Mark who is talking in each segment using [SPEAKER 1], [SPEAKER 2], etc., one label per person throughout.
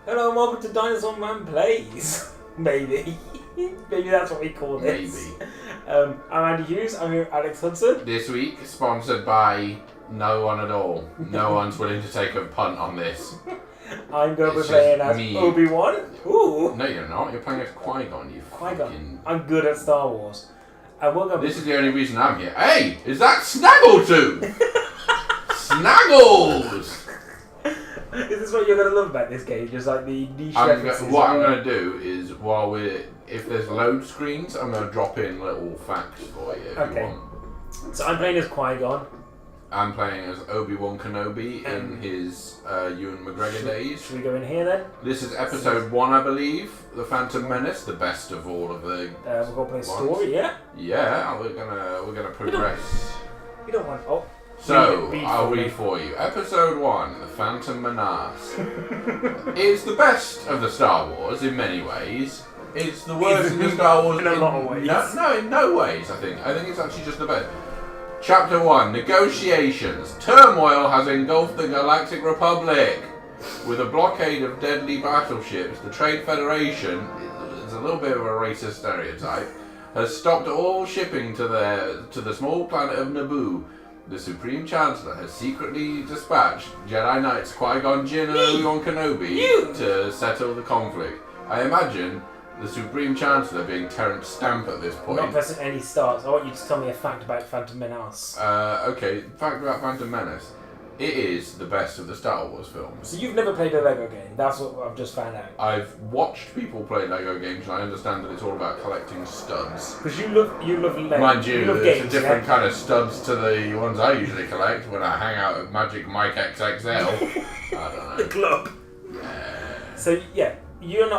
[SPEAKER 1] Hello and welcome to Dinosaur Man Plays. Maybe. Maybe that's what we call this.
[SPEAKER 2] Maybe.
[SPEAKER 1] I'm Andy Hughes, I'm here with Alex Hudson.
[SPEAKER 2] This week, sponsored by no one at all. No one's willing to take a punt on this.
[SPEAKER 1] I'm going to be playing as
[SPEAKER 2] me.
[SPEAKER 1] Obi-Wan. Ooh.
[SPEAKER 2] No, you're not. You're playing as Qui-Gon, you
[SPEAKER 1] Qui-Gon.
[SPEAKER 2] fucking...
[SPEAKER 1] I'm good at Star Wars. And we're going to
[SPEAKER 2] This is the only reason I'm here. Hey, is that Snaggletooth? Snaggles!
[SPEAKER 1] Is this what you're going to love about this game? Just like the niche references?
[SPEAKER 2] What I'm going to do is, if there's load screens, I'm going to drop in little facts for you if you want.
[SPEAKER 1] So I'm playing as Qui-Gon.
[SPEAKER 2] I'm playing as Obi-Wan Kenobi in his Ewan McGregor days.
[SPEAKER 1] Should we go in here then?
[SPEAKER 2] This is episode 1, I believe. The Phantom Menace, the best of all of the.
[SPEAKER 1] We're going to play story, yeah?
[SPEAKER 2] Yeah, we're gonna progress.
[SPEAKER 1] You don't want. Oh.
[SPEAKER 2] So I'll read for you. Episode 1, The Phantom Menace, is the best of the Star Wars in many ways. It's the worst in the Star Wars
[SPEAKER 1] in a lot of ways.
[SPEAKER 2] No, in no ways. I think it's actually just the best. Chapter 1, Negotiations. Turmoil has engulfed the Galactic Republic. With a blockade of deadly battleships, the Trade Federation, it's a little bit of a racist stereotype, has stopped all shipping to the small planet of Naboo. The Supreme Chancellor has secretly dispatched Jedi Knights Qui-Gon Jinn and Obi-Wan Kenobi to settle the conflict. I imagine the Supreme Chancellor being Terrence Stamp at this point.
[SPEAKER 1] Not pressing any starts. I want you to tell me a fact about Phantom Menace.
[SPEAKER 2] Okay, fact about Phantom Menace. It is the best of the Star Wars films.
[SPEAKER 1] So you've never played a Lego game. That's what I've just found out.
[SPEAKER 2] I've watched people play Lego games and I understand that it's all about collecting studs.
[SPEAKER 1] Because you love Lego.
[SPEAKER 2] Mind you,
[SPEAKER 1] love
[SPEAKER 2] there's
[SPEAKER 1] games,
[SPEAKER 2] a different kind of studs to the ones I usually collect when I hang out at Magic Mike XXL. I don't know.
[SPEAKER 1] The club.
[SPEAKER 2] Yeah.
[SPEAKER 1] So yeah, you don't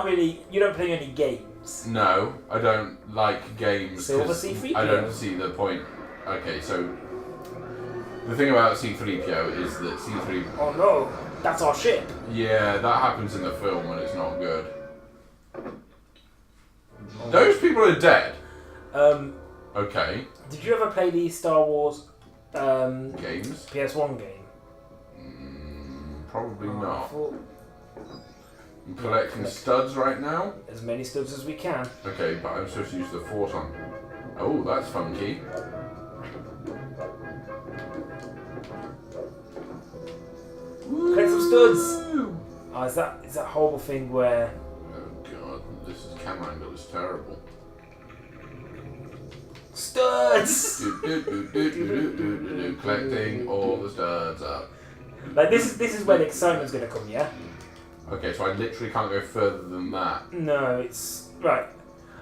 [SPEAKER 1] play any games.
[SPEAKER 2] No, I don't like games.
[SPEAKER 1] Silver C3PO.
[SPEAKER 2] I don't see the point. Okay, so the thing about C3PO is that C3...
[SPEAKER 1] Oh no, that's our ship.
[SPEAKER 2] Yeah, that happens in the film and it's not good. Those people are dead. Okay.
[SPEAKER 1] Did you ever play the Star Wars
[SPEAKER 2] games?
[SPEAKER 1] PS1 game?
[SPEAKER 2] Probably not. I'm collecting studs right now.
[SPEAKER 1] As many studs as we can.
[SPEAKER 2] Okay, but I'm supposed to use the Force on. Oh, that's funky.
[SPEAKER 1] Collect some studs. Oh, is that horrible thing where?
[SPEAKER 2] Oh god, this camera angle is terrible.
[SPEAKER 1] Studs.
[SPEAKER 2] Collecting all the studs up.
[SPEAKER 1] Like this is where the excitement's gonna come, yeah.
[SPEAKER 2] Okay, so I literally can't go further than that.
[SPEAKER 1] No, it's right.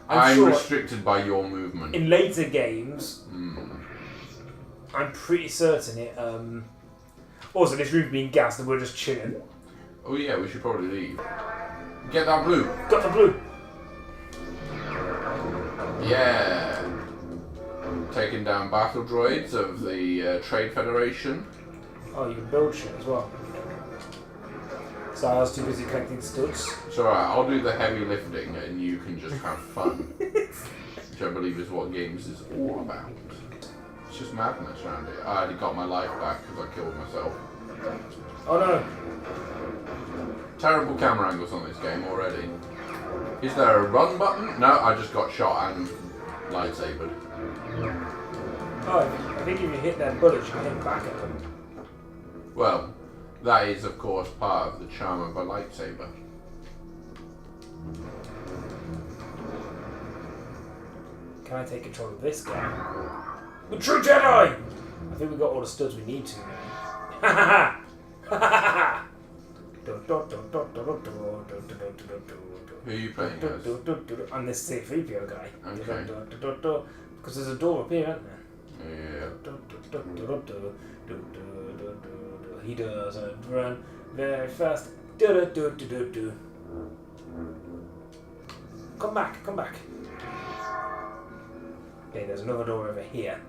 [SPEAKER 2] I'm
[SPEAKER 1] sure
[SPEAKER 2] restricted by your movement.
[SPEAKER 1] in later games, I'm pretty certain it. Also, this room's being gassed and we're just chilling.
[SPEAKER 2] Oh yeah, we should probably leave. Get that blue.
[SPEAKER 1] Got the blue.
[SPEAKER 2] Yeah. Taking down battle droids of the Trade Federation.
[SPEAKER 1] Oh, you can build shit as well. So I was too busy collecting studs.
[SPEAKER 2] It's alright, I'll do the heavy lifting and you can just have fun. Which I believe is what games is all about. It's just madness around it. I already got my life back because I killed myself.
[SPEAKER 1] Oh no.
[SPEAKER 2] Terrible camera angles on this game already. Is there a run button? No, I just got shot and lightsabered.
[SPEAKER 1] Oh, I think if you hit that bullet, you can hit back at them.
[SPEAKER 2] Well, that is of course part of the charm of a lightsaber.
[SPEAKER 1] Can I take control of this guy? The true Jedi! I think we got all the studs we need to. Ha ha ha!
[SPEAKER 2] Who are you playing as?
[SPEAKER 1] I'm this C3PO guy.
[SPEAKER 2] Okay.
[SPEAKER 1] Because there's a door up here, isn't there?
[SPEAKER 2] Yeah.
[SPEAKER 1] He doesn't run very fast. Come back. Okay, there's another door over here.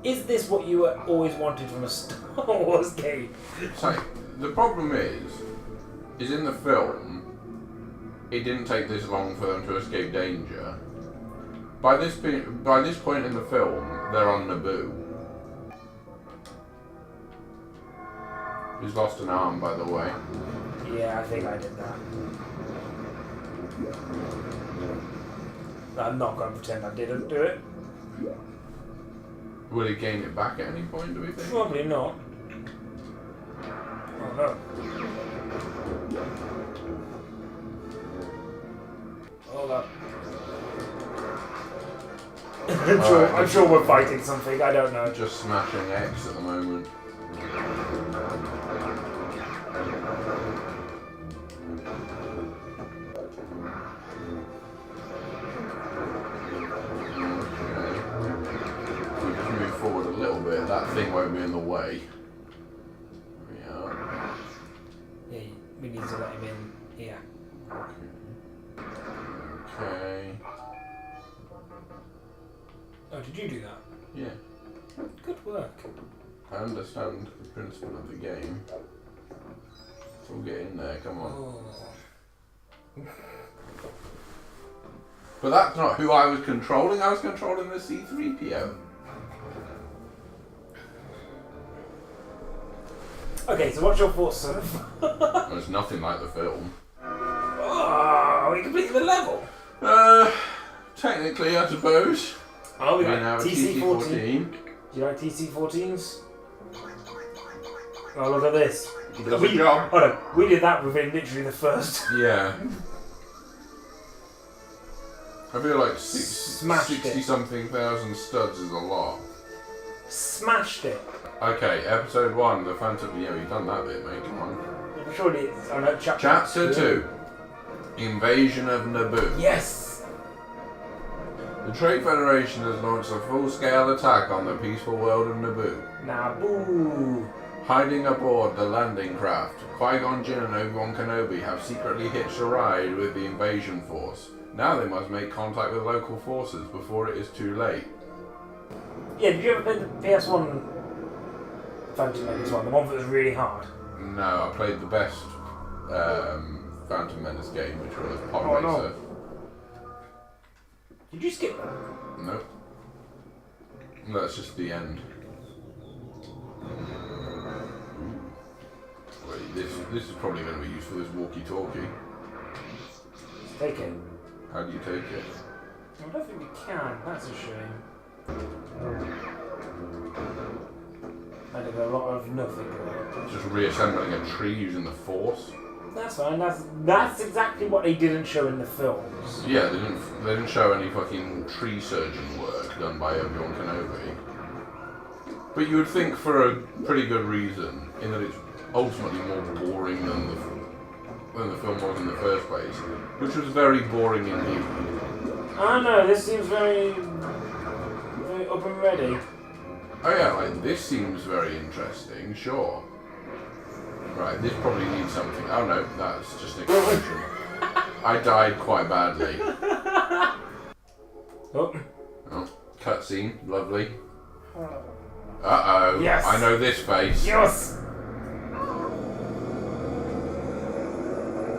[SPEAKER 1] Is this what you always wanted from a Star Wars game?
[SPEAKER 2] So, the problem is in the film, it didn't take this long for them to escape danger. By this point in the film, they're on Naboo. He's lost an arm, by the way.
[SPEAKER 1] Yeah, I think I did that. I'm not going to pretend I didn't do it.
[SPEAKER 2] Will he gain it back at any point, do we think?
[SPEAKER 1] Probably not. Oh no. Hold up. I'm sure we're fighting something, I don't know.
[SPEAKER 2] Just smashing X at the moment. Forward a little bit, that thing won't be in the way. Yeah.
[SPEAKER 1] Yeah, we need to let him in here.
[SPEAKER 2] Okay.
[SPEAKER 1] Oh, did you do that?
[SPEAKER 2] Yeah.
[SPEAKER 1] Good work.
[SPEAKER 2] I understand the principle of the game. So we'll get in there, come on.
[SPEAKER 1] Oh.
[SPEAKER 2] But that's not who I was controlling, I was controlling the C-3PO.
[SPEAKER 1] Okay, so what's your thoughts so far?
[SPEAKER 2] It's nothing like the film.
[SPEAKER 1] Oh, we completed the level.
[SPEAKER 2] Technically, I suppose.
[SPEAKER 1] Oh, we
[SPEAKER 2] We're
[SPEAKER 1] got
[SPEAKER 2] now at
[SPEAKER 1] TC-14.
[SPEAKER 2] TC-14.
[SPEAKER 1] Do you like TC-14s? Oh, look at this.
[SPEAKER 2] Does the job.
[SPEAKER 1] Oh no, we did that within literally the first.
[SPEAKER 2] Yeah. I feel like
[SPEAKER 1] Smashed it.
[SPEAKER 2] 60-something thousand studs is a lot.
[SPEAKER 1] Smashed it.
[SPEAKER 2] Okay, episode 1, the Phantom... Yeah, we've done that bit, mate, come on.
[SPEAKER 1] Surely it's... Oh no,
[SPEAKER 2] Chapter 2. Invasion of Naboo.
[SPEAKER 1] Yes!
[SPEAKER 2] The Trade Federation has launched a full-scale attack on the peaceful world of Naboo.
[SPEAKER 1] Naboo!
[SPEAKER 2] Hiding aboard the landing craft, Qui-Gon Jinn and Obi-Wan Kenobi have secretly hitched a ride with the invasion force. Now they must make contact with local forces before it is too late.
[SPEAKER 1] Yeah, did you ever play the PS1 Phantom Menace one? The one that was really hard?
[SPEAKER 2] No, I played the best Phantom Menace game, which was Pod
[SPEAKER 1] Oh,
[SPEAKER 2] Racer.
[SPEAKER 1] no. Did you skip that?
[SPEAKER 2] Nope. That's just the end. Wait, this is probably going to be useful, this walkie-talkie.
[SPEAKER 1] Let's take it.
[SPEAKER 2] How do you take it?
[SPEAKER 1] I don't think we can. That's a shame. I did a lot of nothing.
[SPEAKER 2] Just reassembling a tree using the Force?
[SPEAKER 1] That's fine. That's exactly what they didn't show in the films.
[SPEAKER 2] Yeah, they didn't show any fucking tree surgeon work done by Obi-Wan Kenobi. But you would think for a pretty good reason, in that it's ultimately more boring than the film was in the first place, which was very boring indeed.
[SPEAKER 1] I know, this seems very up and ready.
[SPEAKER 2] Oh yeah, like this seems very interesting, sure. Right, this probably needs something. Oh no, that's just an explosion. I died quite badly.
[SPEAKER 1] Oh.
[SPEAKER 2] Oh, cutscene, lovely. Uh-oh,
[SPEAKER 1] Yes.
[SPEAKER 2] I know this face.
[SPEAKER 1] Yes!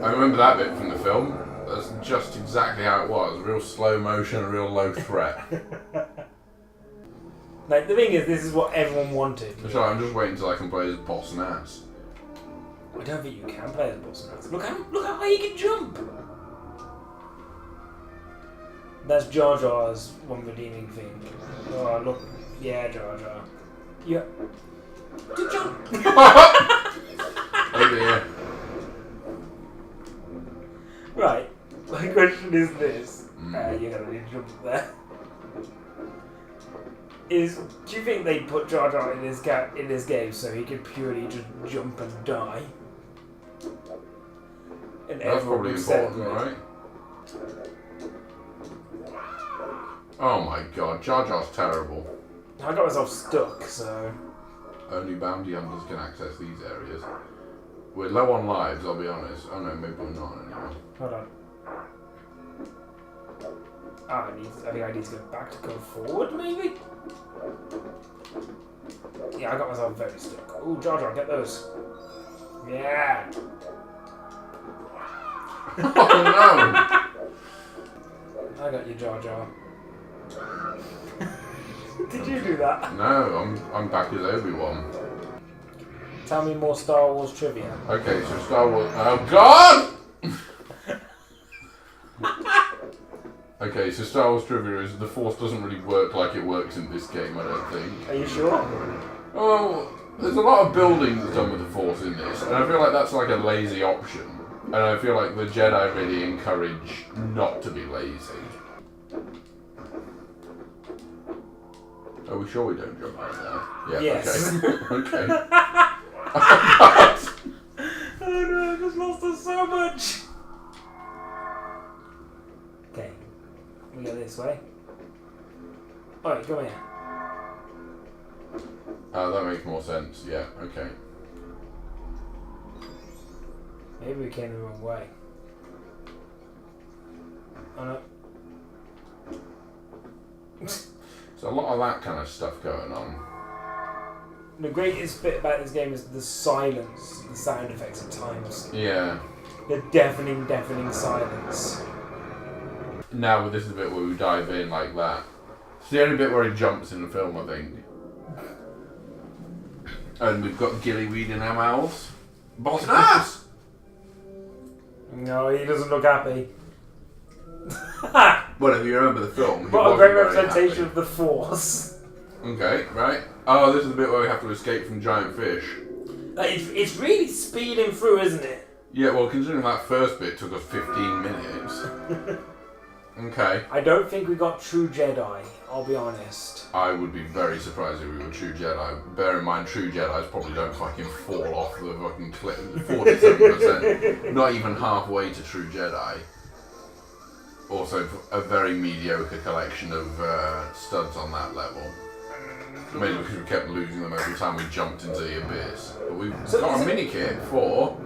[SPEAKER 2] I remember that bit from the film. That's just exactly how it was. Real slow motion, real low threat.
[SPEAKER 1] Like, the thing is, this is what everyone wanted.
[SPEAKER 2] So I'm just waiting until I can play as Boss Nass.
[SPEAKER 1] I don't think you can play as Boss Nass. Look how high you can jump! That's Jar Jar's one redeeming thing. Oh, look. Yeah, Jar Jar. Yeah. To jump!
[SPEAKER 2] Oh dear.
[SPEAKER 1] Right. My question is this. You're gonna need to jump up there. Do you think they put Jar Jar in this game so he could purely just jump and die? And
[SPEAKER 2] That's probably important, right? Oh my god, Jar Jar's terrible.
[SPEAKER 1] I got myself stuck, so...
[SPEAKER 2] Only bounty hunters can access these areas. We're low on lives, I'll be honest. Oh no, maybe we're not anymore.
[SPEAKER 1] Hold on. I think I need to go back to go forward, maybe? Yeah, I got myself very stuck. Ooh, Jar Jar, get those. Yeah!
[SPEAKER 2] Oh no!
[SPEAKER 1] I got you, Jar Jar. Did you do that?
[SPEAKER 2] No, I'm back as Obi-Wan.
[SPEAKER 1] tell me more Star Wars trivia.
[SPEAKER 2] Okay, so Star Wars... Oh, God! Okay, so Star Wars trivia is the Force doesn't really work like it works in this game, I don't think.
[SPEAKER 1] Are you sure?
[SPEAKER 2] Oh, there's a lot of building that's done with the Force in this, and I feel like that's like a lazy option. And I feel like the Jedi really encourage not to be lazy. Are we sure we don't jump out there? Yeah,
[SPEAKER 1] yes.
[SPEAKER 2] okay. Okay. Oh, God.
[SPEAKER 1] Oh no, I just lost us so much. Okay, we go this way. Alright, come here.
[SPEAKER 2] Oh, that makes more sense. Yeah, okay.
[SPEAKER 1] Maybe we came the wrong way. Oh no.
[SPEAKER 2] So a lot of that kind of stuff going on.
[SPEAKER 1] The greatest bit about this game is the silence, the sound effects at times.
[SPEAKER 2] Yeah.
[SPEAKER 1] The deafening silence.
[SPEAKER 2] Now, this is the bit where we dive in like that. It's the only bit where he jumps in the film, I think. And we've got gillyweed in our mouths. Boss ass!
[SPEAKER 1] No, he doesn't look happy.
[SPEAKER 2] Well, if you remember the film, he
[SPEAKER 1] What a
[SPEAKER 2] wasn't
[SPEAKER 1] great
[SPEAKER 2] very
[SPEAKER 1] representation
[SPEAKER 2] happy.
[SPEAKER 1] of the Force.
[SPEAKER 2] Okay, right. Oh, this is the bit where we have to escape from giant fish.
[SPEAKER 1] It's really speeding through, isn't it?
[SPEAKER 2] Yeah, well, considering that first bit took us 15 minutes. Okay.
[SPEAKER 1] I don't think we got true Jedi, I'll be honest.
[SPEAKER 2] I would be very surprised if we were true Jedi. Bear in mind, true Jedis probably don't fucking fall off the fucking cliff. 47%. Not even halfway to true Jedi. Also, a very mediocre collection of studs on that level. Maybe because we kept losing them every time we jumped into the abyss. But we've got a mini kit for...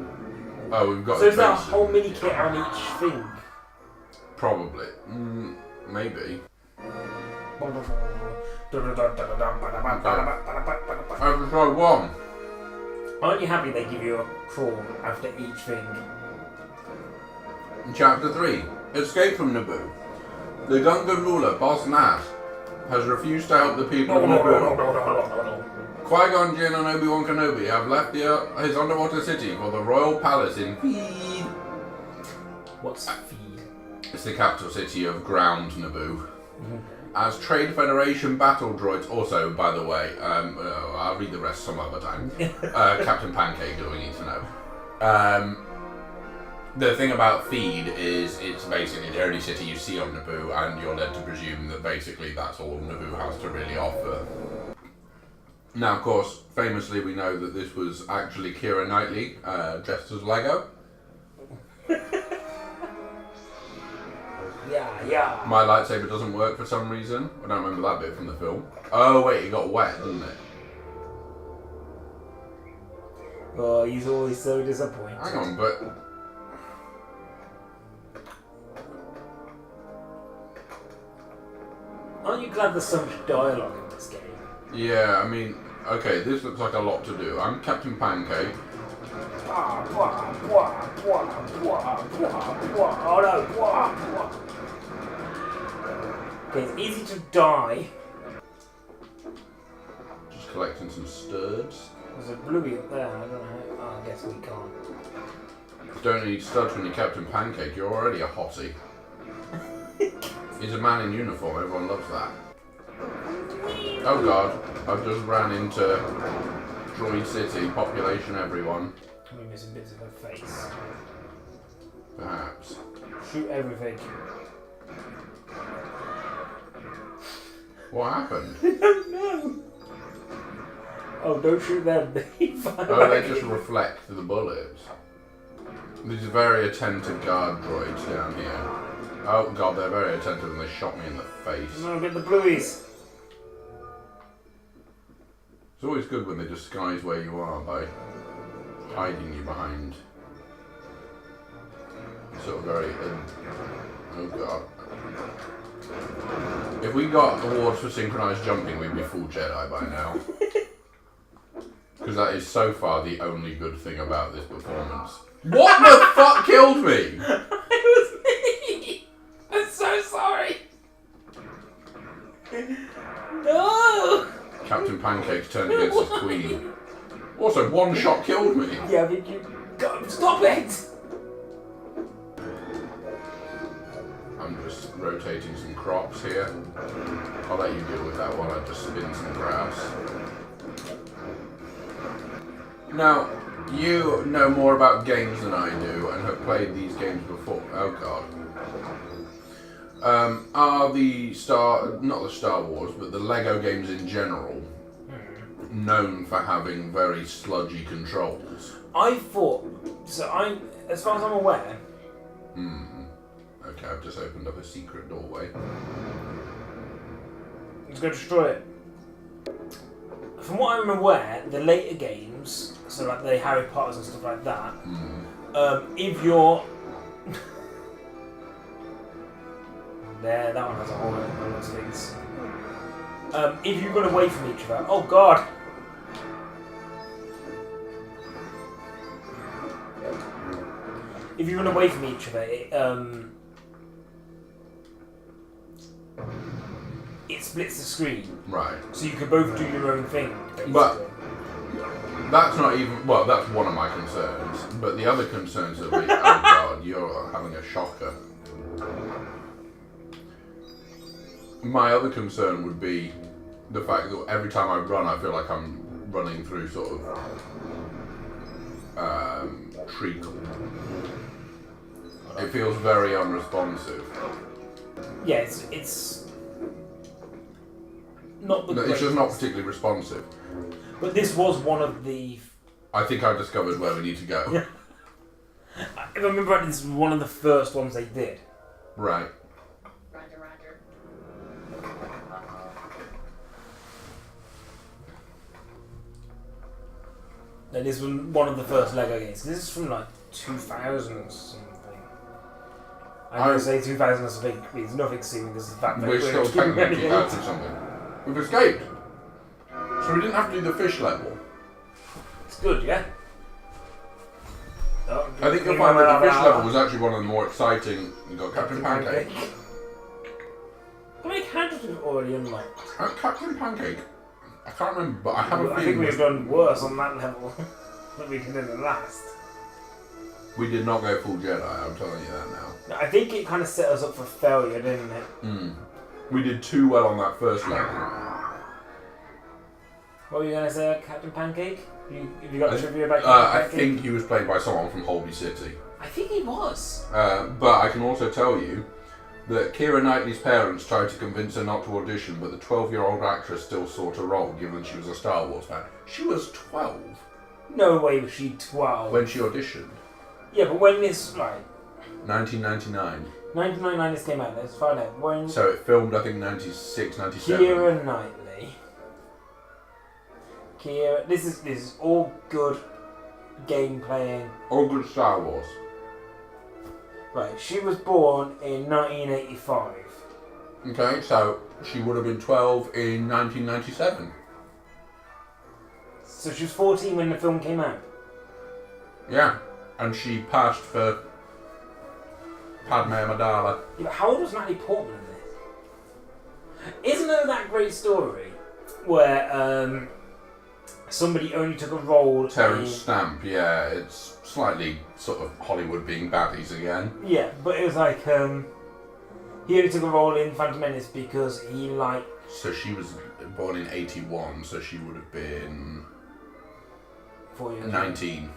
[SPEAKER 2] Oh, we've got...
[SPEAKER 1] So is that a whole mini kit on each thing?
[SPEAKER 2] Probably. Maybe. Episode 1.
[SPEAKER 1] Aren't you happy they give you a prawn after each thing?
[SPEAKER 2] Chapter 3. Escape from Naboo. The Gungan ruler, Boss Nass, has refused to help the people of Naboo. Qui-Gon Jinn and Obi-Wan Kenobi have left his underwater city for the royal palace in Feed.
[SPEAKER 1] What's Feed?
[SPEAKER 2] It's the capital city of ground Naboo. As Trade Federation battle droids, also, by the way, I'll read the rest some other time. Captain Pancake, do we need to know? The thing about Feed is it's basically the only city you see on Naboo, and you're led to presume that basically that's all Naboo has to really offer. Now, of course, famously we know that this was actually Keira Knightley, dressed as Lego.
[SPEAKER 1] Yeah.
[SPEAKER 2] My lightsaber doesn't work for some reason. I don't remember that bit from the film. Oh wait, it got wet, didn't it?
[SPEAKER 1] Oh, he's always so disappointed.
[SPEAKER 2] Hang on, but...
[SPEAKER 1] Aren't you glad there's so much dialogue in this game?
[SPEAKER 2] Yeah, I mean, okay, this looks like a lot to do. I'm Captain Pancake.
[SPEAKER 1] Oh no! Okay, it's easy to die.
[SPEAKER 2] Just collecting some studs.
[SPEAKER 1] There's a bluey up there, I don't know how... Oh, I guess we can't.
[SPEAKER 2] Don't need studs when you're Captain Pancake, you're already a hottie. He's a man in uniform, everyone loves that. Oh god, I've just ran into Droid City, population everyone.
[SPEAKER 1] We're missing bits of her face.
[SPEAKER 2] Perhaps.
[SPEAKER 1] Shoot everything.
[SPEAKER 2] What happened?
[SPEAKER 1] I don't know. Oh, don't shoot them.
[SPEAKER 2] Oh, they just reflect the bullets. These are very attentive guard droids down here. Oh god, they're very attentive and they shot me in the face.
[SPEAKER 1] No, get the blueies.
[SPEAKER 2] It's always good when they disguise where you are by hiding you behind sort of very... oh god. If we got awards for synchronized jumping, we'd be full Jedi by now. Because that is so far the only good thing about this performance. What the fuck killed me?
[SPEAKER 1] It was me! I'm so sorry! No!
[SPEAKER 2] Captain Pancake's turned against his queen. Also, one shot killed me.
[SPEAKER 1] Yeah, I mean, you... God, stop it!
[SPEAKER 2] I'm just rotating some crops here. I'll let you deal with that while I just spin some grass. Now, you know more about games than I do and have played these games before. Oh god. Are not the Star Wars, but the Lego games in general known for having very sludgy controls?
[SPEAKER 1] As far as I'm aware...
[SPEAKER 2] Okay, I've just opened up a secret doorway.
[SPEAKER 1] Let's go destroy it. From what I'm aware, the later games, so like the Harry Potters and stuff like that, if you're... There, that one has a hole in it, by those things. If you run away from each other... Oh god! If you run away from each other, it splits the screen.
[SPEAKER 2] Right.
[SPEAKER 1] So you can both do your own thing, basically.
[SPEAKER 2] But that's not even... Well, that's one of my concerns. But the other concerns are... oh god, you're having a shocker. My other concern would be the fact that every time I run, I feel like I'm running through sort of treacle. It feels very unresponsive.
[SPEAKER 1] Yeah, it's not the
[SPEAKER 2] No, it's just not particularly responsive.
[SPEAKER 1] But this was one of the...
[SPEAKER 2] I think I've discovered where we need to go.
[SPEAKER 1] If I remember right, this was one of the first ones they did.
[SPEAKER 2] Right.
[SPEAKER 3] Roger.
[SPEAKER 1] And this was one of the first Lego games. This is from like 2000 or something. I'm going to say 2000 or something means nothing to me. This is the fact that
[SPEAKER 2] We're still technically out of something. We've escaped. So we didn't have to do the fish level.
[SPEAKER 1] It's good, yeah? Oh,
[SPEAKER 2] I think you'll find that the fish level was actually one of the more exciting. You got Captain Pancake.
[SPEAKER 1] How many characters have we already unlocked?
[SPEAKER 2] Captain Pancake? I can't remember, but I have a
[SPEAKER 1] I think
[SPEAKER 2] feeling
[SPEAKER 1] we've done worse on that level than we did in the last.
[SPEAKER 2] we did not go full Jedi, I'm telling you that now.
[SPEAKER 1] I think it kind of set us up for failure, didn't it?
[SPEAKER 2] We did too well on that first level.
[SPEAKER 1] What were you going to say, Captain Pancake? Have you got a trivia about
[SPEAKER 2] I
[SPEAKER 1] Captain Pancake?
[SPEAKER 2] think he was played by someone from Holby City.
[SPEAKER 1] I think he was.
[SPEAKER 2] But I can also tell you that Keira Knightley's parents tried to convince her not to audition, but the 12-year-old actress still sought a role, given she was a Star Wars fan. She was 12
[SPEAKER 1] No way was she 12.
[SPEAKER 2] when she auditioned.
[SPEAKER 1] Yeah, but when this, right,
[SPEAKER 2] 1999.
[SPEAKER 1] 1999 this came out, let's find out. When
[SPEAKER 2] So it filmed, I think, 96, 97.
[SPEAKER 1] Keira Knightley. This is all good game playing.
[SPEAKER 2] All good Star Wars.
[SPEAKER 1] Right, she was born in 1985.
[SPEAKER 2] Okay, so she would have been 12 in 1997.
[SPEAKER 1] So she was 14 when the film came out.
[SPEAKER 2] Yeah, and she passed for Padme Amidala.
[SPEAKER 1] Yeah, but how old was Natalie Portman in this? Isn't there that great story where somebody only took a role
[SPEAKER 2] Terence
[SPEAKER 1] in...
[SPEAKER 2] Stamp, yeah, it's slightly sort of Hollywood being baddies again.
[SPEAKER 1] Yeah, but it was like he only took a role in Phantom Menace because he liked...
[SPEAKER 2] So she was born in 81, so she would have been
[SPEAKER 1] 4 years
[SPEAKER 2] 19.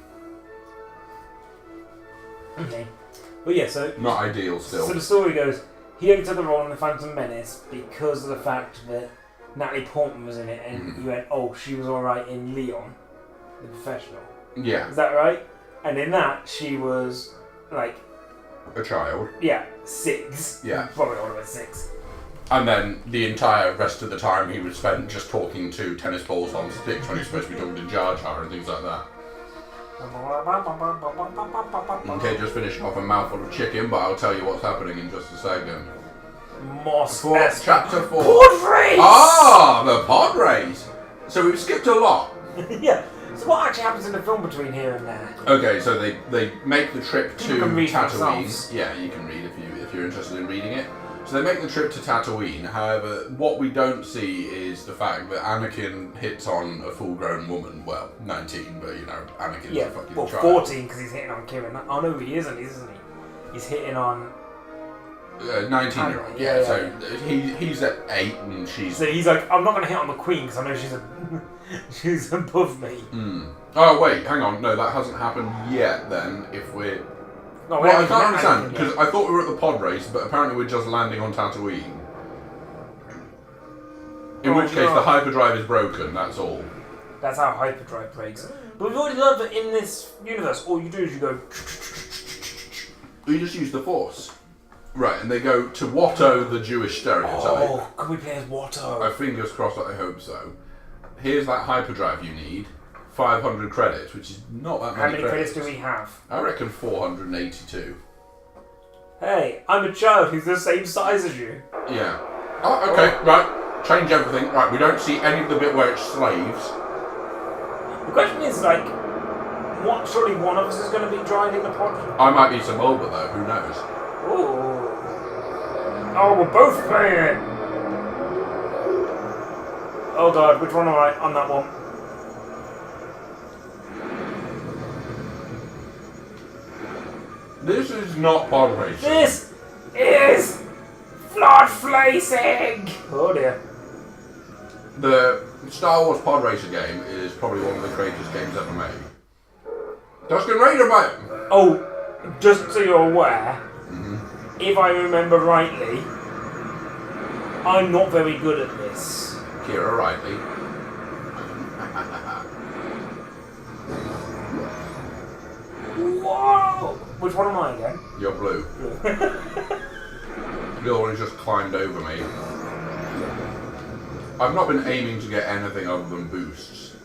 [SPEAKER 1] Okay. But yeah, so...
[SPEAKER 2] Not ideal still.
[SPEAKER 1] So the story goes, he only took a role in the Phantom Menace because of the fact that Natalie Portman was in it, and he went, oh, she was alright in Leon, the Professional.
[SPEAKER 2] Yeah.
[SPEAKER 1] Is that right? And in that, she was, like...
[SPEAKER 2] A child.
[SPEAKER 1] Yeah, 6.
[SPEAKER 2] Yeah.
[SPEAKER 1] Probably older than 6.
[SPEAKER 2] And then the entire rest of the time he was spent just talking to tennis balls on sticks when he was supposed to be talking to Jar Jar and things like that. Okay, just finishing off a mouthful of chicken, but I'll tell you what's happening in just a second.
[SPEAKER 1] Moss.
[SPEAKER 2] Chapter 4.
[SPEAKER 1] Pod race!
[SPEAKER 2] Ah, the pod race! So we've skipped a lot.
[SPEAKER 1] Yeah. So what actually happens in the film between here and there?
[SPEAKER 2] Okay, so they make the trip to
[SPEAKER 1] People can read for
[SPEAKER 2] Tatooine.
[SPEAKER 1] themselves.
[SPEAKER 2] Yeah, you can read if you're interested in reading it. So they make the trip to Tatooine. However, what we don't see is the fact that Anakin hits on a full-grown woman. Well, 19, but you know, Anakin's a fucking child.
[SPEAKER 1] 14 because he's hitting on Kieran. Oh no, he isn't he? He's hitting on
[SPEAKER 2] 19-year-old.
[SPEAKER 1] Yeah.
[SPEAKER 2] So he's at 8 and she's.
[SPEAKER 1] So he's like, I'm not going to hit on the Queen because I know she's above me.
[SPEAKER 2] Oh wait, hang on. No, that hasn't happened yet. Then, if we're.
[SPEAKER 1] No,
[SPEAKER 2] Well, I can't understand, because I thought we were at the pod race, but apparently we're just landing on Tatooine. In which case, the hyperdrive is broken, that's all.
[SPEAKER 1] That's how hyperdrive breaks. But we've already learned that in this universe, all you do is you go...
[SPEAKER 2] We just use the Force. Right, and they go to Watto, the Jewish stereotype.
[SPEAKER 1] Oh, can we play as Watto?
[SPEAKER 2] Fingers crossed that I hope so. Here's that hyperdrive you need. 500 credits, which is not that many.
[SPEAKER 1] How many credits do we have?
[SPEAKER 2] I reckon 482.
[SPEAKER 1] Hey, I'm a child who's the same size as you.
[SPEAKER 2] Yeah. Oh, okay, right. Change everything. Right, we don't see any of the bit where it's slaves.
[SPEAKER 1] The question is, like, surely one of us is going to be driving the pod?
[SPEAKER 2] I might be some older though, who knows?
[SPEAKER 1] Ooh. Oh, we're both playing! Oh god, which one am I on that one?
[SPEAKER 2] This is not pod racing.
[SPEAKER 1] This is flood flacing! Oh dear.
[SPEAKER 2] The Star Wars pod racer game is probably one of the greatest games ever made. Tusken Raider, mate!
[SPEAKER 1] Oh, just so you're aware, if I remember rightly, I'm not very good at this.
[SPEAKER 2] Kira Rightly.
[SPEAKER 1] Whoa! Which one am I again?
[SPEAKER 2] You're blue. The other one has just climbed over me. I've not been aiming to get anything other than boosts.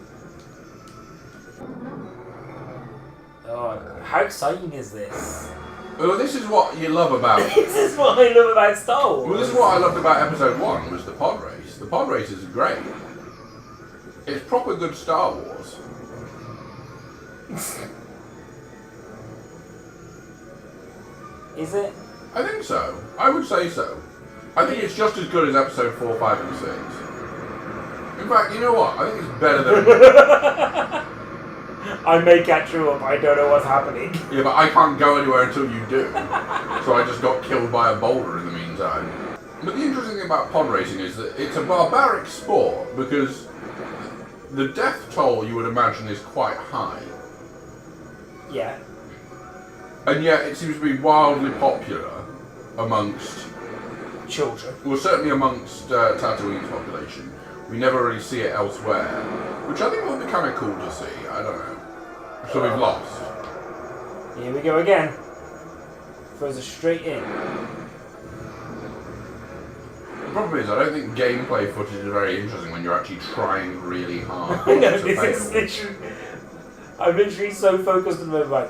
[SPEAKER 1] Oh, how exciting is this?
[SPEAKER 2] Well, this is what you love about...
[SPEAKER 1] This is what I love about Star Wars.
[SPEAKER 2] Well, this is what I loved about episode 1, was the pod race. The pod race is great. It's proper good Star Wars.
[SPEAKER 1] Is it?
[SPEAKER 2] I think so. I would say so. I think it's just as good as episode 4, 5 and 6. In fact, you know what? I think it's better than...
[SPEAKER 1] I may catch you up, I don't know what's happening.
[SPEAKER 2] Yeah, but I can't go anywhere until you do. So I just got killed by a boulder in the meantime. But the interesting thing about pod racing is that it's a barbaric sport because the death toll, you would imagine, is quite high.
[SPEAKER 1] Yeah.
[SPEAKER 2] And yet it seems to be wildly popular amongst...
[SPEAKER 1] Children.
[SPEAKER 2] Well, certainly amongst Tatooine's population. We never really see it elsewhere. Which I think would be kind of cool to see. I don't know. So we've lost.
[SPEAKER 1] Here we go again. Throws us straight in.
[SPEAKER 2] The problem is, I don't think gameplay footage is very interesting when you're actually trying really hard
[SPEAKER 1] I know,
[SPEAKER 2] to
[SPEAKER 1] this
[SPEAKER 2] fail.
[SPEAKER 1] is literally... I'm literally so focused on the right.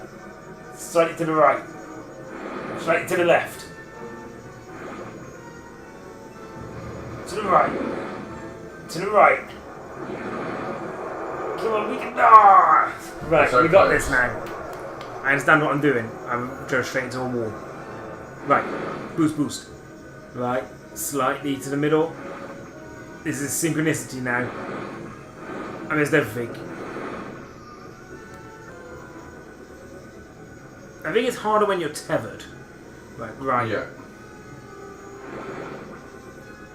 [SPEAKER 1] Slightly to the right. Slightly to the left. To the right. To the right. Come on, we can... Ah! Right,
[SPEAKER 2] So
[SPEAKER 1] we got
[SPEAKER 2] close.
[SPEAKER 1] this now. I understand what I'm doing. I'm going straight into a wall. Right. Boost, boost. Right. Slightly to the middle. This is synchronicity now. I missed everything. I think it's harder when you're tethered. Right, right.
[SPEAKER 2] Yeah.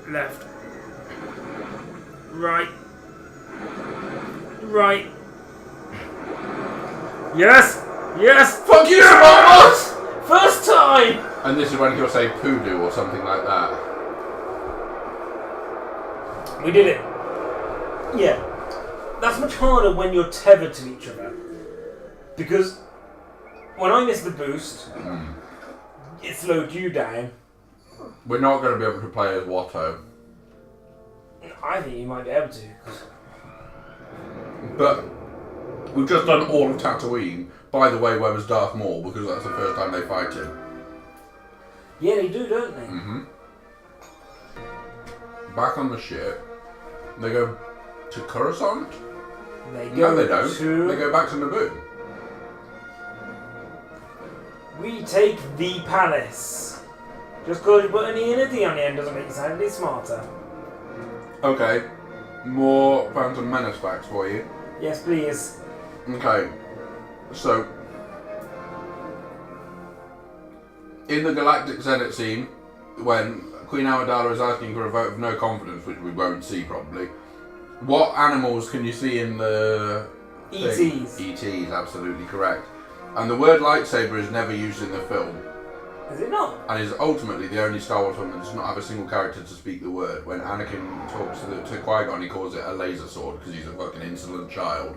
[SPEAKER 1] Left. Right. Right. Yes! Yes!
[SPEAKER 2] Fuck you,
[SPEAKER 1] Yes! First time!
[SPEAKER 2] And this is when he'll say poodoo or something like that.
[SPEAKER 1] We did it. Yeah. That's much harder when you're tethered to each other. Because when I miss the boost, it slowed you down.
[SPEAKER 2] We're not going to be able to play as Watto.
[SPEAKER 1] I think you might be able to.
[SPEAKER 2] But we've just done all of Tatooine. By the way, where was Darth Maul? Because that's the first time they fight him.
[SPEAKER 1] Yeah, they do, don't they?
[SPEAKER 2] Back on the ship. They go to Coruscant?
[SPEAKER 1] They go
[SPEAKER 2] No, they don't.
[SPEAKER 1] to...
[SPEAKER 2] They go back to Naboo.
[SPEAKER 1] We take the palace. Just because you put an E and a D on the end doesn't make you sound any smarter.
[SPEAKER 2] Okay. More Phantom Menace facts for you.
[SPEAKER 1] Yes, please.
[SPEAKER 2] Okay. So, in the Galactic Senate scene, when Queen Amidala is asking for a vote of no confidence, which we won't see probably, what animals can you see in the thing?
[SPEAKER 1] ETs.
[SPEAKER 2] ETs, absolutely correct. And the word lightsaber is never used in the film.
[SPEAKER 1] Is it not?
[SPEAKER 2] And is ultimately the only Star Wars film that does not have a single character to speak the word. When Anakin talks to Qui-Gon, he calls it a laser sword because he's a fucking insolent child.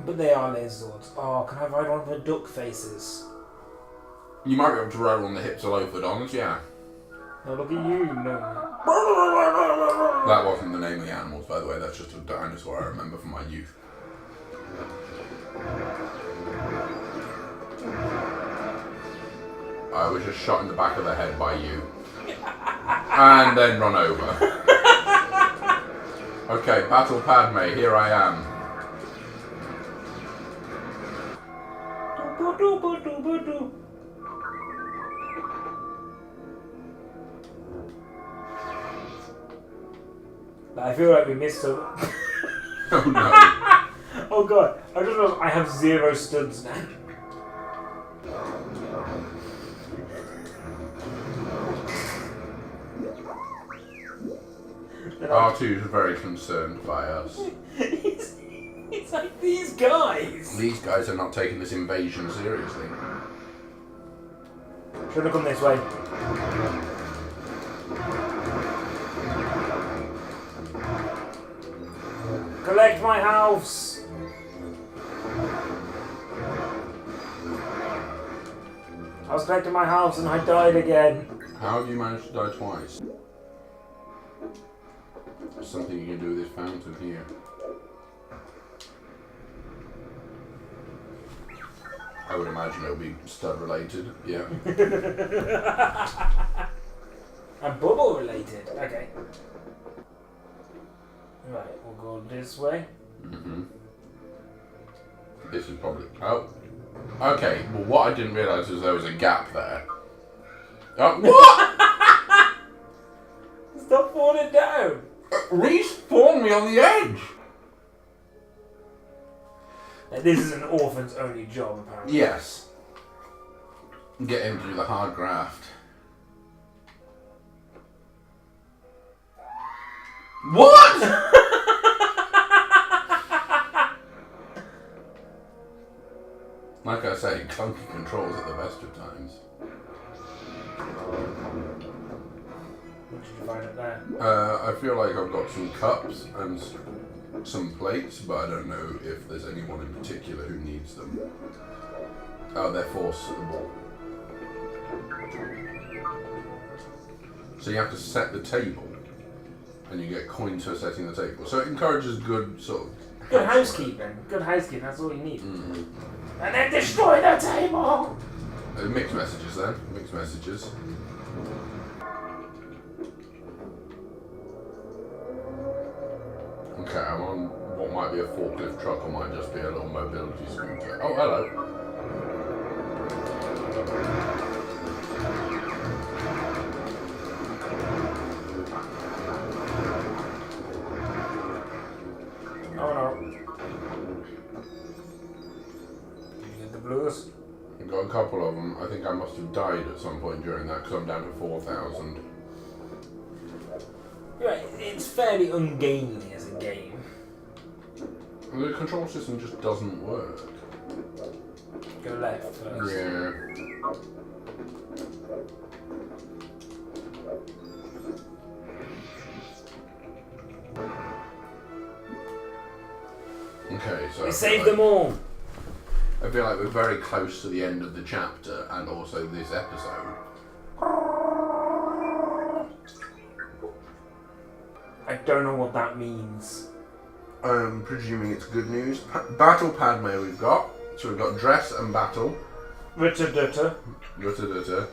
[SPEAKER 1] But they are laser swords. Oh, can I ride one of the duck faces?
[SPEAKER 2] You might be able to ride on the hips of Lophidons, yeah.
[SPEAKER 1] Oh, look at you, no.
[SPEAKER 2] That wasn't the name of the animals, by the way. That's just a dinosaur I remember from my youth. I was just shot in the back of the head by you. And then run over. Okay, Battle Padme, here I am.
[SPEAKER 1] I feel like we missed some.
[SPEAKER 2] Oh no.
[SPEAKER 1] Oh god, I just realized I have 0 studs now.
[SPEAKER 2] R2's very concerned by us.
[SPEAKER 1] It's like these guys.
[SPEAKER 2] These guys are not taking this invasion seriously.
[SPEAKER 1] Should have come this way. Collect my house. I was collecting my house and I died again.
[SPEAKER 2] How have you managed to die twice? There's something you can do with this fountain here. I would imagine it'll be stud related, yeah.
[SPEAKER 1] And bubble related. Okay. Right, we'll go this way.
[SPEAKER 2] Mm-hmm. This is probably... Oh. Okay, well what I didn't realise was there was a gap there. Oh, what?!
[SPEAKER 1] Stop falling down!
[SPEAKER 2] Respawn me on the edge!
[SPEAKER 1] This is an orphan's only job, apparently.
[SPEAKER 2] Yes. Get him to do the hard graft. What?! Like I say, clunky controls at the best of times.
[SPEAKER 1] What did you find up there?
[SPEAKER 2] I feel like I've got some cups and some plates, but I don't know if there's anyone in particular who needs them. Oh, they're forcible. So you have to set the table, and you get coins for setting the table. So it encourages good sort of...
[SPEAKER 1] Good housekeeping. Good housekeeping, that's all you need.
[SPEAKER 2] Mm-hmm.
[SPEAKER 1] And then destroy the table!
[SPEAKER 2] Mixed messages then. Mixed messages. Okay, I'm on what might be a forklift truck or might just be a little mobility scooter. Oh, hello.
[SPEAKER 1] Oh no. Did you get the blues?
[SPEAKER 2] I've got a couple of them. I think I must have died at some point during that because I'm down to 4,000.
[SPEAKER 1] Right, it's fairly ungainly as a game.
[SPEAKER 2] The control system just doesn't work.
[SPEAKER 1] Go left first.
[SPEAKER 2] Yeah. Okay, so...
[SPEAKER 1] We saved them all!
[SPEAKER 2] I feel like we're very close to the end of the chapter and also this episode.
[SPEAKER 1] I don't know what that means.
[SPEAKER 2] I'm presuming it's good news. Battle Padme we've got. So we've got dress and battle.
[SPEAKER 1] Ritter-dutter.
[SPEAKER 2] Ritter-dutter.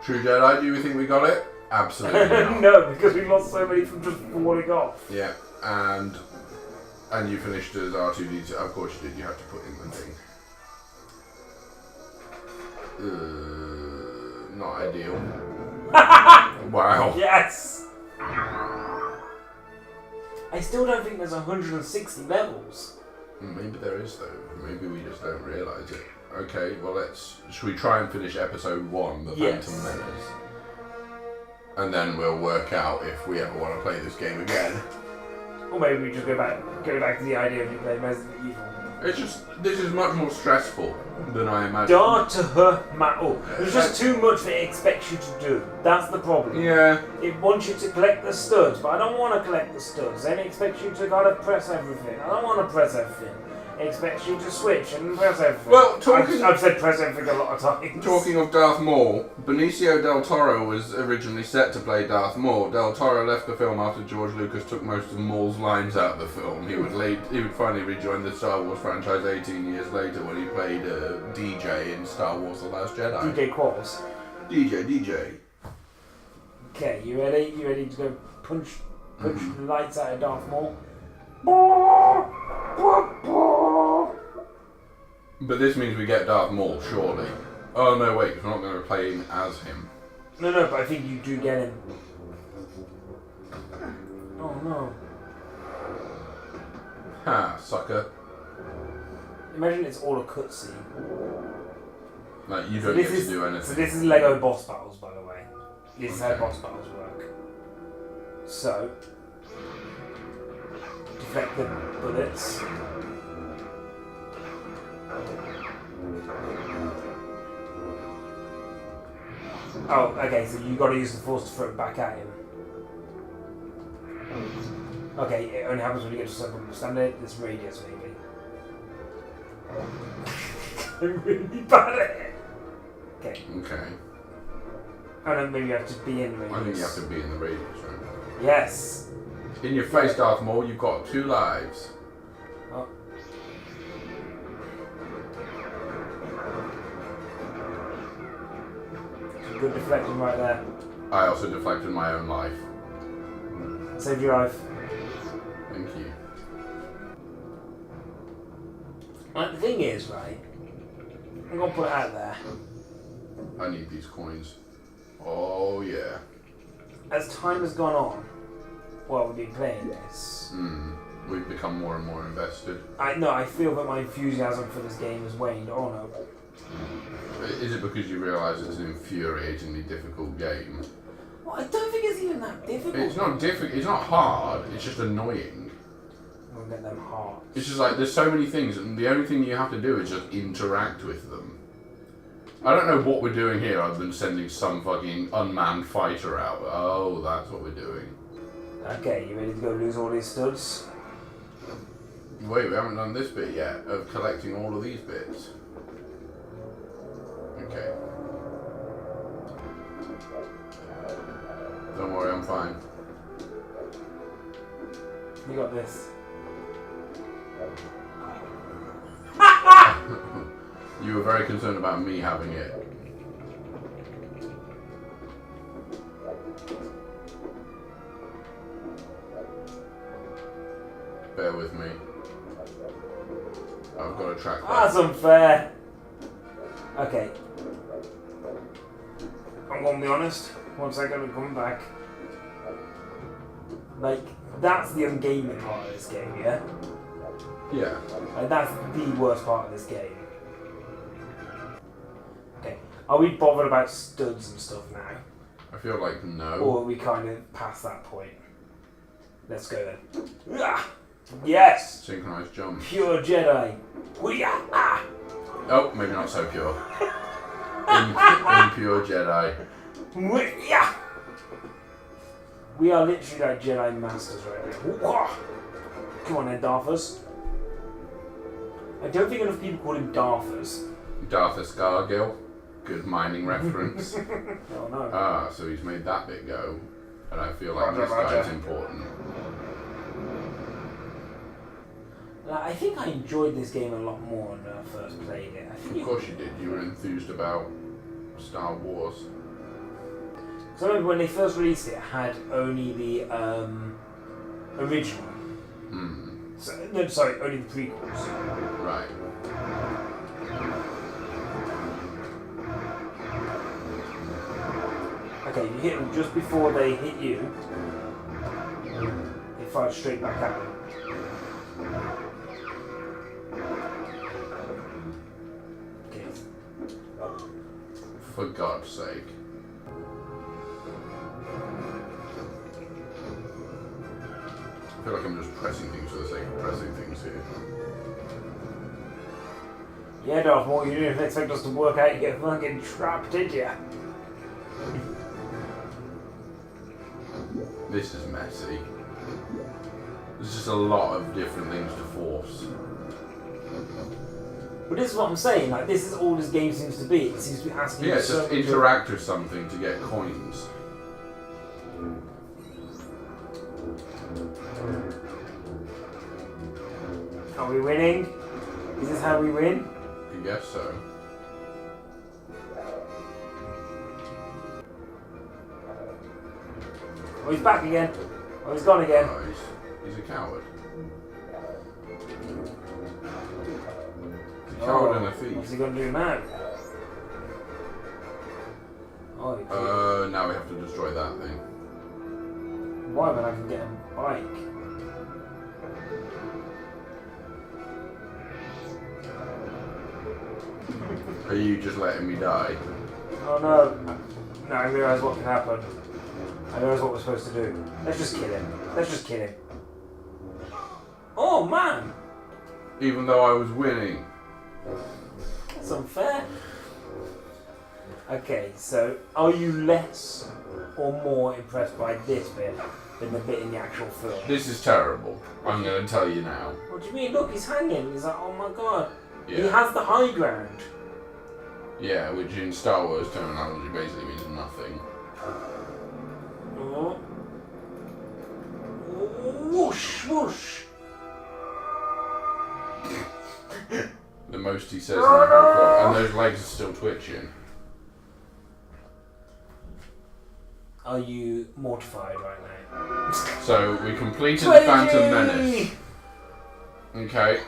[SPEAKER 2] True Jedi, do you think we got it? Absolutely not.
[SPEAKER 1] No, because we lost so many from just falling off.
[SPEAKER 2] Yeah, and you finished as R2-D2. Of course you did, you had to put in the thing. Not ideal. Wow.
[SPEAKER 1] Yes! I still don't think there's 160 levels.
[SPEAKER 2] Maybe there is though. Maybe we just don't realise it. Okay, well should we try and finish episode 1, The Phantom Menace? And then we'll work out if we ever want to play this game again.
[SPEAKER 1] Or maybe we just go back to the idea of you playing Resident Evil.
[SPEAKER 2] It's just, this is much more stressful than I imagined.
[SPEAKER 1] There's just too much that it expects you to do. That's the problem.
[SPEAKER 2] Yeah.
[SPEAKER 1] It wants you to collect the studs, but I don't want to collect the studs. Then it expects you to kind of press everything. I don't want to press everything. It expects you to switch and press everything.
[SPEAKER 2] Well,
[SPEAKER 1] I've said press everything a lot of times.
[SPEAKER 2] Talking of Darth Maul, Benicio del Toro was originally set to play Darth Maul. Del Toro left the film after George Lucas took most of Maul's lines out of the film. He would finally rejoin the Star Wars franchise 18 years later when he played DJ in Star Wars The Last Jedi.
[SPEAKER 1] DJ Qualls.
[SPEAKER 2] DJ.
[SPEAKER 1] Okay, you ready? You ready to go punch the lights out of Darth Maul?
[SPEAKER 2] But this means we get Darth Maul, surely. Oh no, wait, 'cause we're not going to play him as him.
[SPEAKER 1] No, but I think you do get him. Oh no.
[SPEAKER 2] Ha, sucker.
[SPEAKER 1] Imagine it's all a cutscene.
[SPEAKER 2] Like, you don't get to do anything.
[SPEAKER 1] So this is Lego boss battles, by the way. This is how boss battles work. So, deflect the bullets. Oh, okay, so you got to use the force to throw it back at him. Okay, it only happens when you get to a certain standard. This radius, maybe. I'm really bad at it. Okay.
[SPEAKER 2] Okay.
[SPEAKER 1] Oh no, maybe you have to be in the radius.
[SPEAKER 2] I think you have to be in the radius, right?
[SPEAKER 1] Yes.
[SPEAKER 2] In your face, Darth Maul, you've got 2 lives.
[SPEAKER 1] Oh. Some good deflecting right there.
[SPEAKER 2] I also deflected my own life.
[SPEAKER 1] Saved your life.
[SPEAKER 2] Thank you.
[SPEAKER 1] Like, the thing is, right, I'm going to put it out there.
[SPEAKER 2] I need these coins. Oh, yeah.
[SPEAKER 1] As time has gone on, while we've been playing this,
[SPEAKER 2] We've become more and more invested.
[SPEAKER 1] I feel that my enthusiasm for this game has waned. Oh no.
[SPEAKER 2] Is it because you realise it's an infuriatingly difficult game?
[SPEAKER 1] Well, I don't think it's even that difficult.
[SPEAKER 2] It's not difficult. It's not hard. It's just annoying.
[SPEAKER 1] We'll get them hard.
[SPEAKER 2] It's just like there's so many things, and the only thing you have to do is just interact with them. I don't know what we're doing here other than sending some fucking unmanned fighter out. Oh, that's what we're doing.
[SPEAKER 1] Okay, you ready to go lose all these studs?
[SPEAKER 2] Wait, we haven't done this bit yet of collecting all of these bits. Okay. Don't worry, I'm fine.
[SPEAKER 1] You got this.
[SPEAKER 2] You were very concerned about me having it. Bear with me. I've got to track that.
[SPEAKER 1] That's unfair. Okay. I'm gonna be honest. Once I gotta come back. Like, that's the ungaming part of this game, yeah?
[SPEAKER 2] Yeah.
[SPEAKER 1] Like, that's the worst part of this game. Okay. Are we bothered about studs and stuff now?
[SPEAKER 2] I feel like no.
[SPEAKER 1] Or are we kind of past that point? Let's go then. Ah! Yes!
[SPEAKER 2] Synchronized jump.
[SPEAKER 1] Pure Jedi. Ah!
[SPEAKER 2] Oh, maybe not so pure. Impure Jedi.
[SPEAKER 1] Yeah! We are literally like Jedi Masters right now. Come on then, Darthers. I don't think enough people call him Darthers.
[SPEAKER 2] Darth Escargill. Good mining reference.
[SPEAKER 1] Oh no.
[SPEAKER 2] Ah, so he's made that bit go. And I feel like
[SPEAKER 1] Roger,
[SPEAKER 2] this guy's
[SPEAKER 1] Roger.
[SPEAKER 2] important.
[SPEAKER 1] Like, I think I enjoyed this game a lot more when I first played it. I think
[SPEAKER 2] Of course you did. You were enthused about Star Wars.
[SPEAKER 1] So I remember when they first released it, it had only the original. So, no, sorry, only the prequels.
[SPEAKER 2] Right.
[SPEAKER 1] Okay, you hit them just before they hit you. They fire straight back at them. Okay.
[SPEAKER 2] For God's sake. I feel like I'm just pressing things for the sake of pressing things here.
[SPEAKER 1] Yeah, Darth Maul, you didn't expect us to work out you get fucking trapped, did ya?
[SPEAKER 2] This is messy. There's just a lot of different things to force.
[SPEAKER 1] But this is what I'm saying, like, this is all this game seems to be. It seems to be asking
[SPEAKER 2] Yeah,
[SPEAKER 1] you
[SPEAKER 2] it's
[SPEAKER 1] so
[SPEAKER 2] just
[SPEAKER 1] much.
[SPEAKER 2] interact with something to get coins.
[SPEAKER 1] Are we winning? Is this how we win?
[SPEAKER 2] I guess so.
[SPEAKER 1] Oh, he's back again. Oh, he's gone again.
[SPEAKER 2] Oh, he's a coward. He's a coward and a thief.
[SPEAKER 1] What's he going to do now? Oh,
[SPEAKER 2] Now we have to destroy that thing.
[SPEAKER 1] why when I can get a bike?
[SPEAKER 2] Are you just letting me die?
[SPEAKER 1] Oh no. No, I realise what can happen. I realise what we're supposed to do. Let's just kill him. Let's just kill him. Oh man!
[SPEAKER 2] Even though I was winning.
[SPEAKER 1] That's unfair. Okay, so are you less or more impressed by this bit than the bit in the actual film?
[SPEAKER 2] This is terrible. I'm going to tell you now.
[SPEAKER 1] What do you mean? Look, he's hanging. He's like, oh my god.
[SPEAKER 2] Yeah.
[SPEAKER 1] He has the high ground.
[SPEAKER 2] Yeah, which in Star Wars terminology basically means nothing.
[SPEAKER 1] Oh. Whoosh, whoosh.
[SPEAKER 2] The most he says in the whole film. And those legs are still twitching.
[SPEAKER 1] Are you mortified right now?
[SPEAKER 2] So, we completed the Phantom Menace. Okay.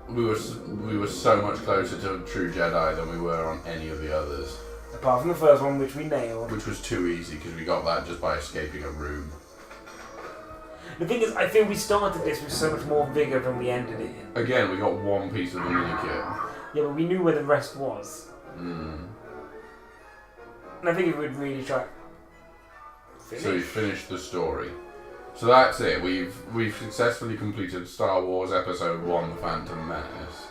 [SPEAKER 2] We were so much closer to a true Jedi than we were on any of the others.
[SPEAKER 1] Apart from the first one, which we nailed.
[SPEAKER 2] Which was too easy, because we got that just by escaping a room.
[SPEAKER 1] The thing is, I feel we started this with so much more vigour than we ended it in.
[SPEAKER 2] Again, we got one piece of the minikit.
[SPEAKER 1] Yeah, but we knew where the rest was.
[SPEAKER 2] Mm.
[SPEAKER 1] And I think if we'd really try...
[SPEAKER 2] So we finished the story. So that's it. We've successfully completed Star Wars Episode 1: The Phantom Menace.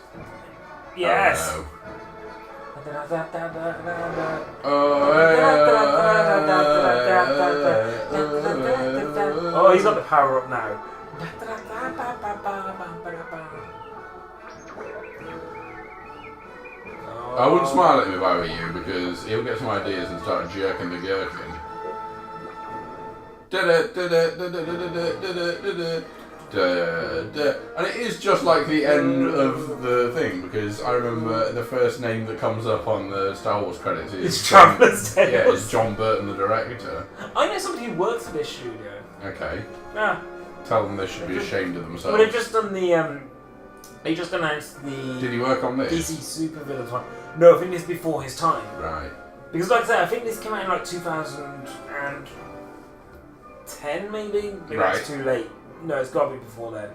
[SPEAKER 1] Yes!
[SPEAKER 2] Oh,
[SPEAKER 1] Oh, he's got the power up now.
[SPEAKER 2] I wouldn't smile at him if I were you, because he'll get some ideas and start jerking the gherkin. And it is just like the end of the thing, because I remember the first name that comes up on the Star Wars credits is
[SPEAKER 1] It's Traveller's Tales.
[SPEAKER 2] Yeah, it's John Burton, the director.
[SPEAKER 1] I know somebody who works for this studio.
[SPEAKER 2] Okay.
[SPEAKER 1] Yeah.
[SPEAKER 2] Tell them they should be ashamed of themselves.
[SPEAKER 1] Well, they've just done the, they just announced the...
[SPEAKER 2] Did he work on this?
[SPEAKER 1] DC Supervillains one. No, I think this is before his time.
[SPEAKER 2] Right.
[SPEAKER 1] Because like I said, I think this came out in like 2010 maybe? Maybe
[SPEAKER 2] Right.
[SPEAKER 1] that's too late. No, it's got to be before then.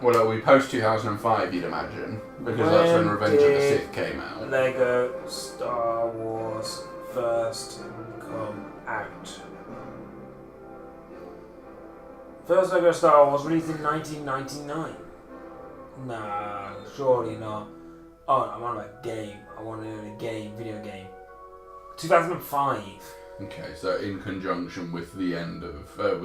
[SPEAKER 2] Well, it'll be post 2005, you'd imagine, because that's when Revenge of the Sith came out.
[SPEAKER 1] Lego Star Wars first come out. First Lego Star Wars released in 1999. Nah, surely not. Oh, I want a game. I want a game, video game. 2005.
[SPEAKER 2] Okay, so in conjunction with the end of that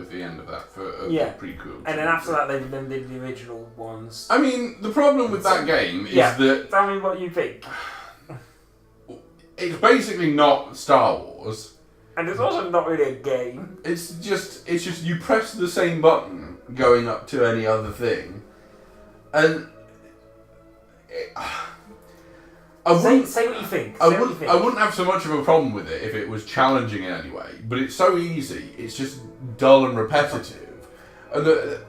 [SPEAKER 1] Yeah.
[SPEAKER 2] prequel.
[SPEAKER 1] And then after that, they then did the original ones.
[SPEAKER 2] I mean, the problem with that game is that
[SPEAKER 1] Tell me what you think.
[SPEAKER 2] it's basically not Star Wars.
[SPEAKER 1] And it's also not really a game.
[SPEAKER 2] It's just you press the same button going up to any other thing, and
[SPEAKER 1] Say what you think.
[SPEAKER 2] I wouldn't have so much of a problem with it if it was challenging in any way, but it's so easy. It's just dull and repetitive, and it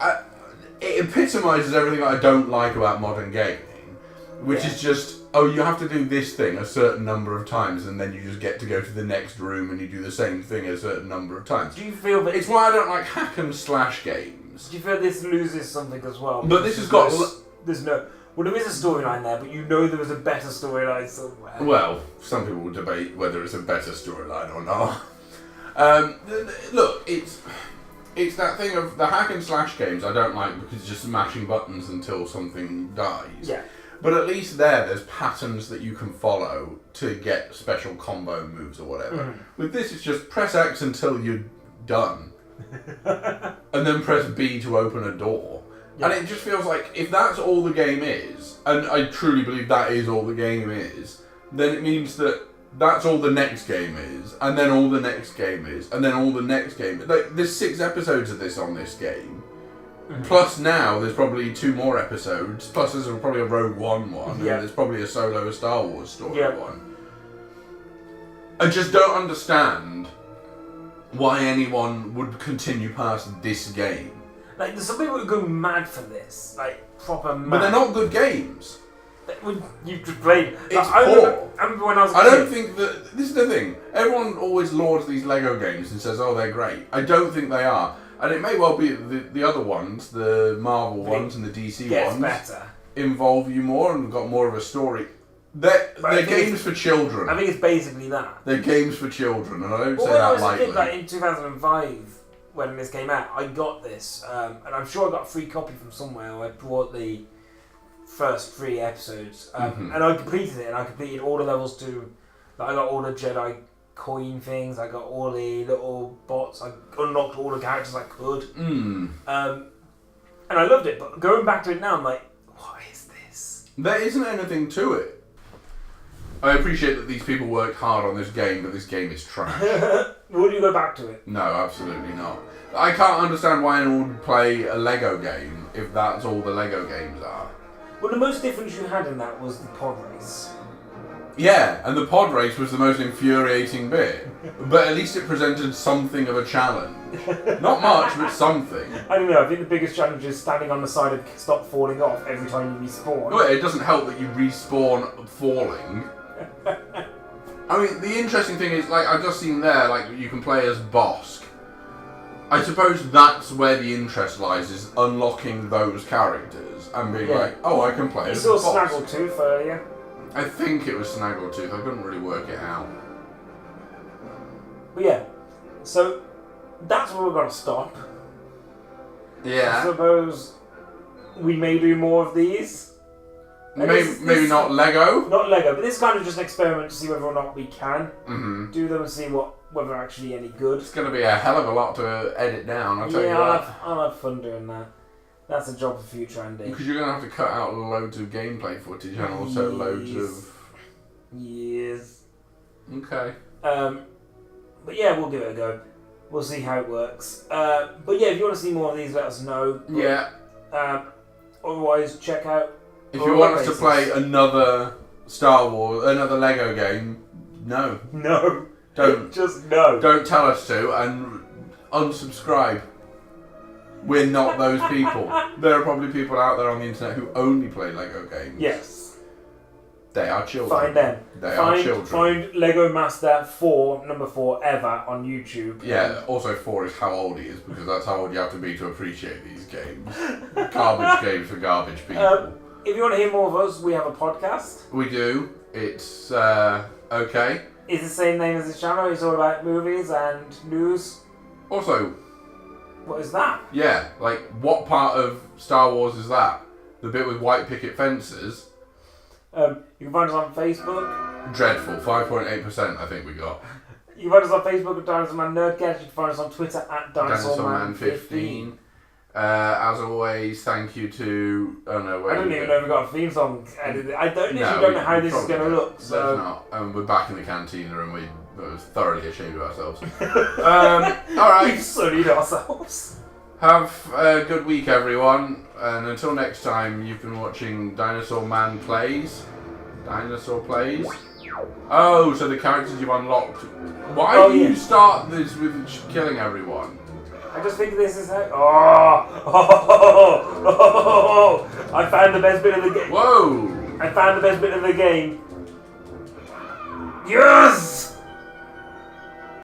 [SPEAKER 2] epitomises everything that I don't like about modern gaming, which is just oh, you have to do this thing a certain number of times, and then you just get to go to the next room and you do the same thing a certain number of times.
[SPEAKER 1] Do you feel that
[SPEAKER 2] It's why I don't like hack and slash games.
[SPEAKER 1] Do you feel this loses something as well?
[SPEAKER 2] But this has got...
[SPEAKER 1] There's no... Well, there is a storyline there, but you know there was a better storyline somewhere.
[SPEAKER 2] Well, some people will debate whether it's a better storyline or not. Look, it's that thing of the hack and slash games I don't like because it's just smashing buttons until something dies.
[SPEAKER 1] Yeah.
[SPEAKER 2] But at least there's patterns that you can follow to get special combo moves or whatever.
[SPEAKER 1] Mm.
[SPEAKER 2] With this, it's just press X until you're done. And then press B to open a door. Yeah. And it just feels like if that's all the game is, and I truly believe that is all the game is, then it means that that's all the next game is, and then all the next game is, and then all the next game is. Like, there's 6 episodes of this on this game. Mm-hmm. Plus now there's probably 2 more episodes, plus there's probably a Rogue One one, and there's probably a solo Star Wars story one. I just don't understand why anyone would continue past this game.
[SPEAKER 1] Like, there's some people who go mad for this, like, proper mad.
[SPEAKER 2] But they're not good games.
[SPEAKER 1] When you've just played...
[SPEAKER 2] It's
[SPEAKER 1] like,
[SPEAKER 2] poor.
[SPEAKER 1] I remember when I was a
[SPEAKER 2] I
[SPEAKER 1] kid.
[SPEAKER 2] don't think that... This is the thing. Everyone always lauds these Lego games and says, oh, they're great. I don't think they are. And it may well be the other ones, the Marvel ones and the DC ones,
[SPEAKER 1] better.
[SPEAKER 2] Involve you more and got more of a story. They're games for children.
[SPEAKER 1] I think it's basically that.
[SPEAKER 2] They're games for children, and I don't say
[SPEAKER 1] when I
[SPEAKER 2] that
[SPEAKER 1] was
[SPEAKER 2] lightly.
[SPEAKER 1] a kid, like in 2005, when this came out, I got this, and I'm sure I got a free copy from somewhere. I bought the first 3 episodes, and I completed it, and I completed all the levels too. Like, I got all the Jedi coin things, I got all the little bots, I unlocked all the characters I could, and I loved it. But going back to it now, I'm like, what is this?
[SPEAKER 2] There isn't anything to it. I appreciate that these people worked hard on this game, but this game is trash.
[SPEAKER 1] Would you go back to it?
[SPEAKER 2] No, absolutely not. I can't understand why anyone would play a Lego game if that's all the Lego games are.
[SPEAKER 1] Well, the most difference you had in that was the pod race.
[SPEAKER 2] Yeah, and the pod race was the most infuriating bit. But at least it presented something of a challenge. Not much, but something.
[SPEAKER 1] I don't know, I think the biggest challenge is standing on the side and stop falling off every time you respawn.
[SPEAKER 2] Well, it doesn't help that you respawn falling. I mean, the interesting thing is, like, I've just seen there, like, you can play as Bosk. I suppose that's where the interest lies, is unlocking those characters and being like, oh, I can play as
[SPEAKER 1] Bosk. You
[SPEAKER 2] Bosk.
[SPEAKER 1] saw Snaggletooth earlier.
[SPEAKER 2] I think it was Snaggletooth. I couldn't really work it out.
[SPEAKER 1] But yeah, so that's where we're going to stop.
[SPEAKER 2] Yeah.
[SPEAKER 1] I suppose we may do more of these.
[SPEAKER 2] Maybe not Lego.
[SPEAKER 1] Not Lego, but this is kind of just an experiment to see whether or not we can do them and see whether they're actually any good.
[SPEAKER 2] It's going to be a hell of a lot to edit down, I'll tell you that.
[SPEAKER 1] I'll have fun doing that. That's a job for future Andy.
[SPEAKER 2] Because you're going to have to cut out loads of gameplay footage and also loads of...
[SPEAKER 1] Yes.
[SPEAKER 2] Okay.
[SPEAKER 1] But yeah, we'll give it a go. We'll see how it works. But yeah, if you want to see more of these, let us know. But,
[SPEAKER 2] yeah.
[SPEAKER 1] Otherwise, check out...
[SPEAKER 2] If you want us to play another Star Wars, another Lego game, no.
[SPEAKER 1] No.
[SPEAKER 2] Don't.
[SPEAKER 1] Just no.
[SPEAKER 2] Don't tell us to, and unsubscribe. We're not those people. There are probably people out there on the internet who only play Lego games.
[SPEAKER 1] Yes.
[SPEAKER 2] They are children.
[SPEAKER 1] Find them.
[SPEAKER 2] They are children.
[SPEAKER 1] Find Lego Master 4, number 4 ever on YouTube.
[SPEAKER 2] Yeah, also 4 is how old he is, because that's how old you have to be to appreciate these games. Garbage games for garbage people.
[SPEAKER 1] If you want to hear more of us, we have a podcast.
[SPEAKER 2] We do. It's okay.
[SPEAKER 1] It's the same name as this channel. It's all about movies and news.
[SPEAKER 2] Also,
[SPEAKER 1] what is that?
[SPEAKER 2] Yeah, like, what part of Star Wars is that? The bit with white picket fences?
[SPEAKER 1] You can find us on Facebook.
[SPEAKER 2] Dreadful. 5.8% I think we got.
[SPEAKER 1] You can find us on Facebook at Dinosaur Man Nerdcast. You can find us on Twitter at
[SPEAKER 2] Dinosaur Man 15. As always, thank you to... Oh no, wait.
[SPEAKER 1] I don't even know if we've got a theme song edited. I don't know how this is going to look. So.
[SPEAKER 2] There's not. And we're back in the cantina and we're thoroughly ashamed of ourselves. Alright.
[SPEAKER 1] We've sullied ourselves.
[SPEAKER 2] Have a good week, everyone. And until next time, you've been watching Dinosaur Man Plays. Dinosaur Plays. Oh, so the characters you've unlocked. Why do you start this with killing everyone?
[SPEAKER 1] I just think this is how... I found the best bit of the game.
[SPEAKER 2] Whoa!
[SPEAKER 1] I found the best bit of the game. Yes!